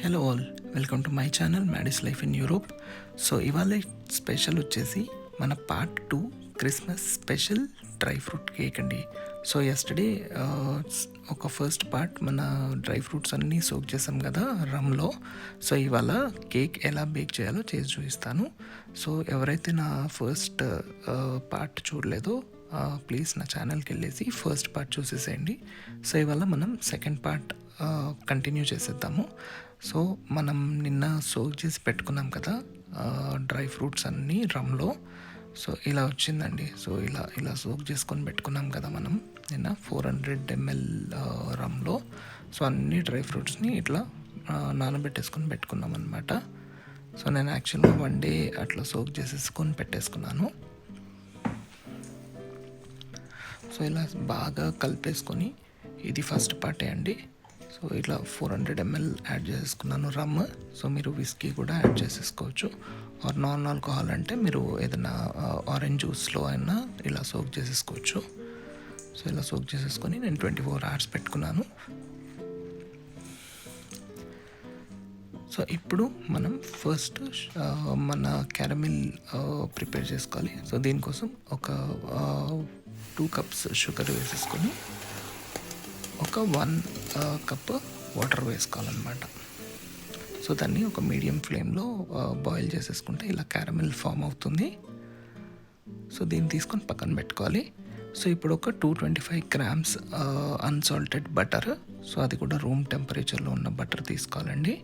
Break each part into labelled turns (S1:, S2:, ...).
S1: Hello all, welcome to my channel Maddy's life in Europe. So ఇవాళ special వచ్చేసి మన part 2 Christmas special dry fruit cake అండి. So yesterday ఒక first part మన dry fruits అన్నీ soak చేసాం కదా రమ్లో. సో ఇవాళ కేక్ ఎలా బేక్ చేయాలో చేసి చూపిస్తాను. సో ఎవరైతే నా ఫస్ట్ పార్ట్ చూడలేదో ప్లీజ్ నా ఛానల్కి వెళ్ళేసి ఫస్ట్ పార్ట్ చూసేసేయండి. సో ఇవాళ మనం సెకండ్ పార్ట్ కంటిన్యూ చేసేద్దాము. సో మనం నిన్న సోక్ చేసి పెట్టుకున్నాం కదా డ్రై ఫ్రూట్స్ అన్నీ రమ్లో. సో ఇలా వచ్చిందండి. సో ఇలా సోక్ చేసుకొని పెట్టుకున్నాం కదా మనం నిన్న 400 ml రమ్లో. సో అన్ని డ్రై ఫ్రూట్స్ని ఇట్లా నానబెట్టేసుకొని పెట్టుకున్నాం అనమాట. సో నేను యాక్చువల్గా 1 day అట్లా సోక్ చేసేసుకొని పెట్టేసుకున్నాను. సో ఇలా బాగా కలిపేసుకొని ఇది ఫస్ట్ పార్టే అండి. సో ఇట్లా 400 ml యాడ్ చేసుకున్నాను రమ్. సో మీరు విస్కీ కూడా యాడ్ చేసేసుకోవచ్చు. ఆర్ నాన్ ఆల్కహాల్ అంటే మీరు ఏదైనా ఆరెంజ్ జ్యూస్లో అయినా ఇలా సోక్ చేసేసుకోవచ్చు. సో ఇలా సోక్ చేసేసుకొని నేను 24 hours పెట్టుకున్నాను. సో ఇప్పుడు మనం ఫస్ట్ మన క్యారమిల్ ప్రిపేర్ చేసుకోవాలి. సో దీనికోసం ఒక 2 cups షుగర్ వేసేసుకొని ఒక 1 cup వాటర్ వేసుకోవాలన్నమాట. సో దాన్ని ఒక మీడియం ఫ్లేమ్లో బాయిల్ చేసేసుకుంటే ఇలా క్యారమిల్ ఫామ్ అవుతుంది. సో దీన్ని తీసుకొని పక్కన పెట్టుకోవాలి. సో ఇప్పుడు ఒక 225 grams అన్సాల్టెడ్ బటర్. సో అది కూడా రూమ్ టెంపరేచర్లో ఉన్న బటర్ తీసుకోవాలండి.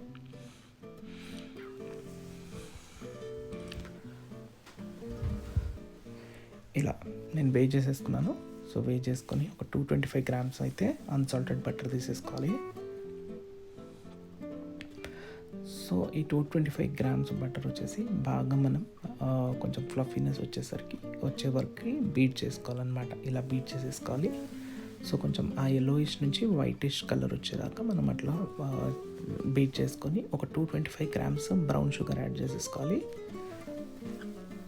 S1: ఇలా నేను వేయి చేసేసుకున్నాను. సో వేయి చేసుకొని ఒక 225 grams అయితే అన్సాల్టెడ్ బటర్ తీసేసుకోవాలి. సో ఈ 225 grams బటర్ వచ్చేసి బాగా మనం కొంచెం ఫ్లఫీనెస్ వచ్చే వరకు బీట్ చేసుకోవాలన్నమాట. ఇలా బీట్ చేసేసుకోవాలి. సో కొంచెం ఆ yellowish నుంచి వైటిష్ కలర్ వచ్చేదాకా మనం అట్లా బీట్ చేసుకొని ఒక 225 grams బ్రౌన్ షుగర్ యాడ్ చేసేసుకోవాలి.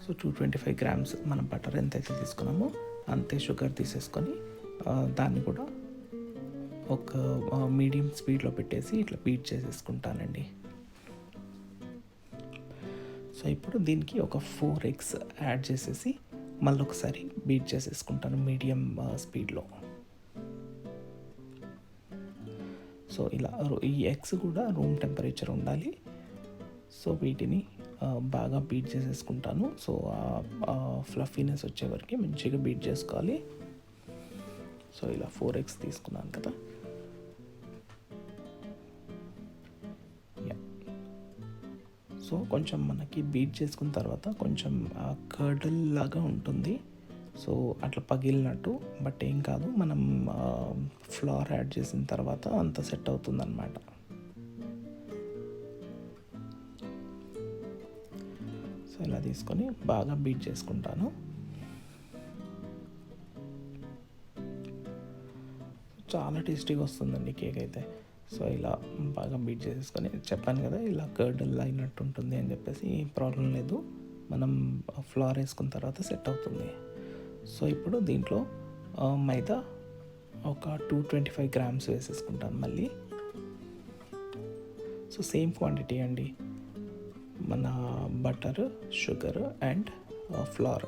S1: సో 225 grams మనం బటర్ ఎంతైతే తీసుకున్నామో అంతే షుగర్ తీసేసుకొని దాన్ని కూడా ఒక మీడియం స్పీడ్లో పెట్టేసి ఇట్లా బీట్ చేసేసుకుంటానండి. సో ఇప్పుడు దీనికి ఒక 4 eggs యాడ్ చేసేసి మళ్ళీ ఒకసారి బీట్ చేసేసుకుంటాను మీడియం స్పీడ్లో. సో ఇలా ఈ ఎగ్స్ కూడా రూమ్ టెంపరేచర్ ఉండాలి. సో వీటిని బాగా బీట్ చేసేసుకుంటాను. సో ఫ్లఫీనెస్ వచ్చే వరకు మంచిగా బీట్ చేసుకోవాలి. సో ఇలా 4 eggs తీసుకున్నాను కదా. సో కొంచెం మనకి బీట్ చేసుకున్న తర్వాత కొంచెం కర్డల్ లాగా ఉంటుంది. సో అట్లా పగిలినట్టు, బట్ ఏం కాదు, మనం ఫ్లవర్ యాడ్ చేసిన తర్వాత అంత సెట్ అవుతుంది అన్నమాట. సో ఇలా తీసుకొని బాగా బీట్ చేసుకుంటాను. చాలా టేస్టీగా వస్తుందండి కేక్ అయితే. సో ఇలా బాగా బీట్ చేసేసుకొని చెప్పాను కదా ఇలా కర్డల్ అయినట్టు ఉంటుంది అని చెప్పేసి, ప్రాబ్లం లేదు, మనం ఫ్లవర్ వేసుకున్న తర్వాత సెట్ అవుతుంది. సో ఇప్పుడు దీంట్లో మైదా ఒక 225 grams వేసేసుకుంటాను మళ్ళీ. సో సేమ్ క్వాంటిటీ అండి, మన butter, sugar and flower.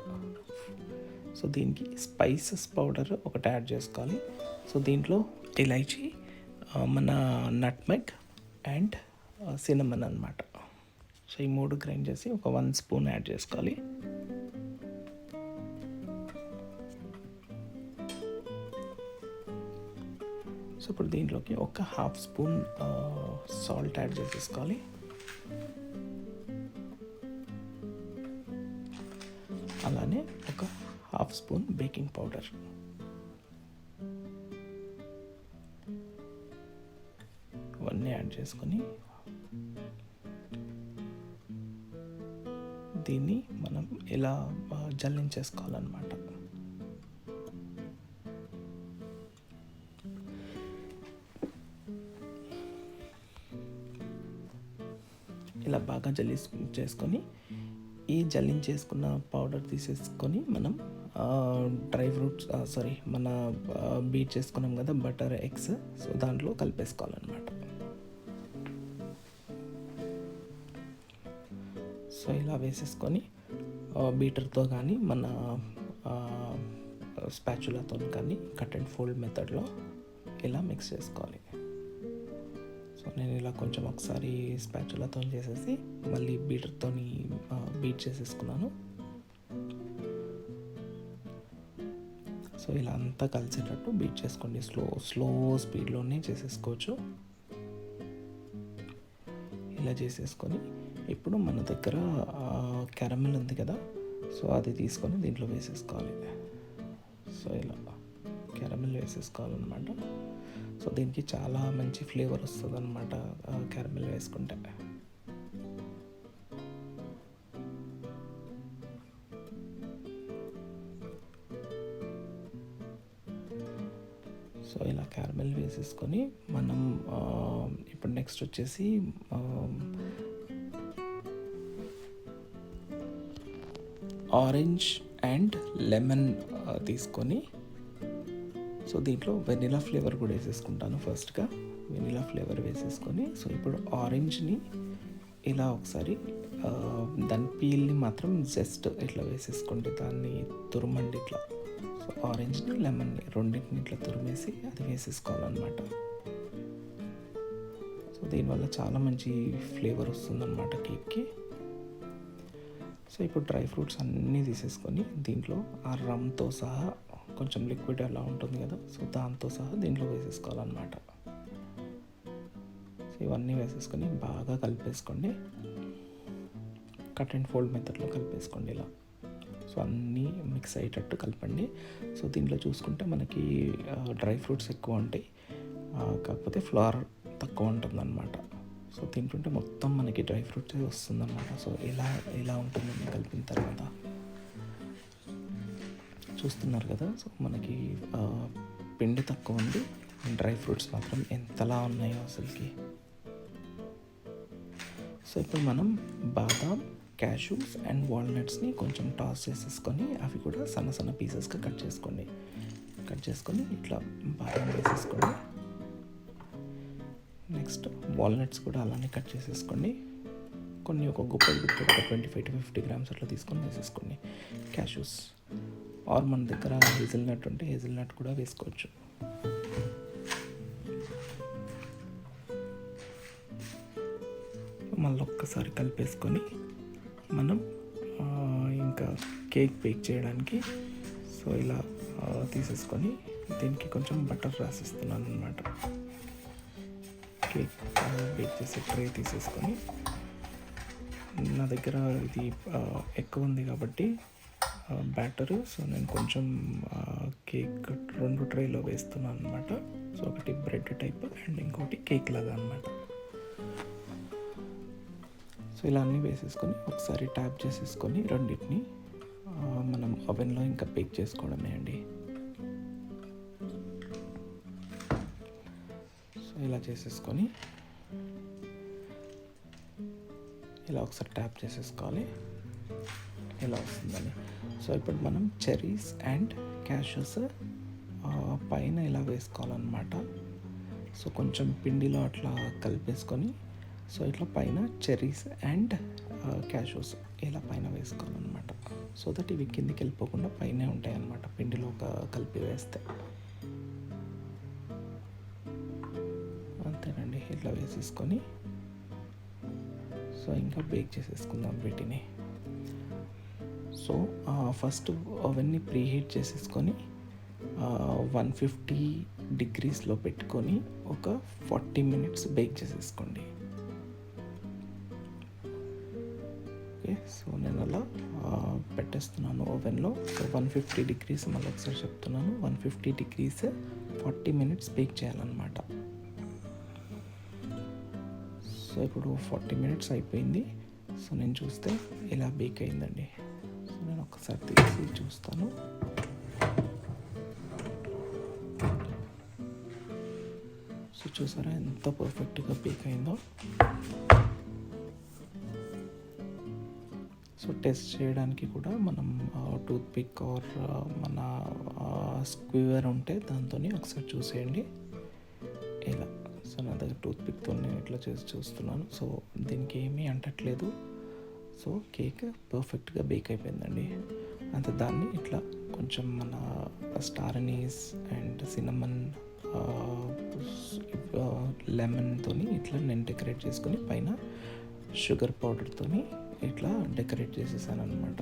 S1: So దీనికి స్పైసెస్ పౌడర్ ఒకటి యాడ్ చేసుకోవాలి. సో దీంట్లో ఇలైచీ, మన నట్మెగ్ అండ్ సినమన్ అన్నమాట. సో ఈ 3 గ్రైండ్ చేసి ఒక 1 spoon యాడ్ చేసుకోవాలి. సో ఇప్పుడు దీంట్లోకి ఒక 1/2 spoon సాల్ట్ యాడ్ చేసేసుకోవాలి. అలానే ఒక 1/2 spoon బేకింగ్ పౌడర్. ఇవన్నీ యాడ్ చేసుకొని దీన్ని మనం ఇలా జల్లించేసుకోవాలన్నమాట. ఇలా బాగా చేసుకొని ఈ జల్లించేసుకున్న పౌడర్ తీసేసుకొని మనం డ్రై ఫ్రూట్స్ మన బీట్ చేసుకున్నాం కదా బటర్, ఎగ్స్, సో దాంట్లో కలిపేసుకోవాలన్నమాట. సో ఇలా వేసేసుకొని బీటర్తో కానీ మన స్పాచులాతో కానీ కట్ అండ్ ఫోల్డ్ మెథడ్లో ఇలా మిక్స్ చేసుకోవాలి. సో నేను ఇలా కొంచెం ఒకసారి స్పాచులాతో చేసేసి మళ్ళీ బీటర్తో బీట్ చేసేసుకున్నాను. సో ఇలా అంతా కలిసేటట్టు బీట్ చేసుకోండి. స్లో స్పీడ్లోనే చేసేసుకోవచ్చు. ఇలా చేసేసుకొని ఇప్పుడు మన దగ్గర క్యారమెల్ ఉంది కదా, సో అది తీసుకొని దీంట్లో వేసేసుకోవాలి. సో ఇలా క్యారమెల్ వేసేసుకోవాలన్నమాట. సో దీనికి చాలా మంచి ఫ్లేవర్ వస్తుంది అన్నమాట క్యారమెల్ వేసుకుంటే. సో ఇలా క్యారమెల్ వేసేసుకొని మనం ఇప్పుడు నెక్స్ట్ వచ్చేసి ఆరెంజ్ అండ్ లెమన్ తీసుకొని, సో దీంట్లో వెనిలా ఫ్లేవర్ కూడా వేసేసుకుంటాను. ఫస్ట్గా వెనిలా ఫ్లేవర్ వేసేసుకొని, సో ఇప్పుడు ఆరెంజ్ని ఇలా ఒకసారి దాని పీల్ని మాత్రం జస్ట్ ఇట్లా వేసేసుకోండి, దాన్ని తురమండి ఇట్లా. సో ఆరెంజ్ని లెమన్ని రెండింటిని ఇట్లా తురిమేసి అది వేసేసుకోవాలన్నమాట. సో దీనివల్ల చాలా మంచి ఫ్లేవర్ వస్తుందన్నమాట కేక్కి. సో ఇప్పుడు డ్రై ఫ్రూట్స్ అన్నీ తీసేసుకొని దీంట్లో ఆ రమ్తో సహా కొంచెం లిక్విడ్ అలా ఉంటుంది కదా, సో దాంతో సహా దీంట్లో వేసేసుకోవాలన్నమాట. సో ఇవన్నీ వేసేసుకొని బాగా కలిపేసుకోండి. కట్ అండ్ ఫోల్డ్ మెథడ్లో కలిపేసుకోండి ఇలా. సో అన్నీ మిక్స్ అయ్యేటట్టు కలపండి. సో దీంట్లో చూసుకుంటే మనకి డ్రై ఫ్రూట్స్ ఎక్కువ ఉంటాయి, కాకపోతే ఫ్లవర్ తక్కువ ఉంటుందన్నమాట. సో తింటుంటే మొత్తం మనకి డ్రై ఫ్రూట్స్ వస్తుందన్నమాట. సో ఇలా ఉంటుందని కలిపిన తర్వాత చూస్తున్నారు కదా, సో మనకి పిండి తక్కువ ఉంది, డ్రై ఫ్రూట్స్ మాత్రం ఎంతలా ఉన్నాయో అసలుకి. సో ఇప్పుడు మనం బాదాం, క్యాష్యూస్ అండ్ వాల్నట్స్ని కొంచెం టాస్ చేసేసుకొని అవి కూడా సన్న సన్న పీసెస్గా కట్ చేసుకొని ఇట్లా బాదాం వేసేసుకోండి. నెక్స్ట్ వాల్నట్స్ కూడా అలానే కట్ చేసేసుకోండి. కొన్ని ఒక గుప్పలు ఒక 25 to 50 grams అట్లా తీసుకొని వేసేసుకోండి. క్యాష్యూస్ ఆర్ మన దగ్గర హేజిల్నట్ ఉంటే హేజిల్నట్ కూడా వేసుకోవచ్చు. మళ్ళీ ఒక్కసారి కలిపేసుకొని మనం ఇంకా కేక్ బేక్ చేయడానికి సో ఇలా తీసేసుకొని దీనికి కొంచెం బటర్ రాసిస్తున్నాను అన్నమాట. కేక్ బేక్ చేసే ట్రే తీసేసుకొని, నా దగ్గర ఇది ఎక్కువ ఉంది కాబట్టి బ్యాటరు, సో నేను కొంచెం కేక్ 2 ట్రేలో వేస్తున్నాను అనమాట. సో ఒకటి బ్రెడ్ టైప్ అండ్ ఇంకోటి కేక్ లాగా అనమాట. సో ఇలా అన్నీ వేసేసుకొని ఒకసారి ట్యాప్ చేసేసుకొని రెండింటిని మనం ఓవెన్లో ఇంకా బేక్ చేసుకోవడమే అండి. సో ఇలా చేసేసుకొని ఇలా ఒకసారి ట్యాప్ చేసేసుకోవాలి, ఇలా వస్తుందని. సో ఇప్పుడు మనం చెర్రీస్ అండ్ క్యాష్యూస్ పైన ఇలా వేసుకోవాలన్నమాట. సో కొంచెం పిండిలో అట్లా కలిపేసుకొని సో ఇట్లా పైన చెర్రీస్ అండ్ క్యాష్యూస్ ఇలా పైన వేసుకోవాలన్నమాట. సో దట్ ఇవి కిందికి వెళ్ళిపోకుండా పైనే ఉంటాయి అన్నమాట పిండిలో కలిపి వేస్తే. అంతేనండి, ఇట్లా వేసేసుకొని సో ఇంకా బేక్ చేసేసుకుందాం వీటిని. సో ఫస్ట్ ఓవెన్ని ప్రీహీట్ చేసేసుకొని 150 degreesలో పెట్టుకొని ఒక 40 minutes బేక్ చేసేసుకోండి. ఓకే, సో నేను అలా పెట్టేస్తున్నాను ఓవెన్లో. సో 150 degrees, మళ్ళీ ఒకసారి చెప్తున్నాను, 150 degrees 40 minutes బేక్ చేయాలన్నమాట. సో ఇప్పుడు 40 minutes అయిపోయింది. సో నేను చూస్తే ఇలా బేక్ అయిందండి. సో నేను ఒకసారి తీసి చూస్తాను. సో చూసారా ఎంత పర్ఫెక్ట్గా బేక్ అయిందో. సో టెస్ట్ చేయడానికి కూడా మనం టూత్ పిక్ ఆర్ మన స్క్వీవర్ ఉంటే దాంతో ఒకసారి చూసేయండి ఇలా. సో నా దగ్గర టూత్ పిక్తో నేను ఇట్లా చేసి చూస్తున్నాను. సో దీనికి ఏమీ అంటట్లేదు. సో కేక్ పర్ఫెక్ట్గా బేక్ అయిపోయిందండి. అంతే దాన్ని ఇట్లా కొంచెం మన స్టార్ అనీస్ అండ్ సినమన్ లెమన్తో ఇట్లా నేను డెకరేట్ చేసుకొని పైన షుగర్ పౌడర్తో ఇట్లా డెకరేట్ చేసేసాను అనమాట.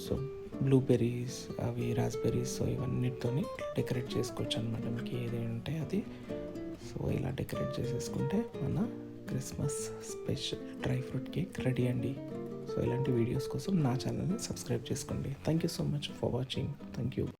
S1: సో బ్లూబెర్రీస్ అవి రాస్బెర్రీస్ సో ఇవన్నిటితో డెకరేట్ చేసుకోవచ్చు అనమాట. మీకు ఏది ఉంటే అది. సో ఇలా డెకరేట్ చేసేసుకుంటే మన Christmas special dry fruit cake ready అండి. సో ఇలాంటి వీడియోస్ కోసం నా ఛానల్ని సబ్స్క్రైబ్ చేసుకోండి. Thank you so much for watching. Thank you.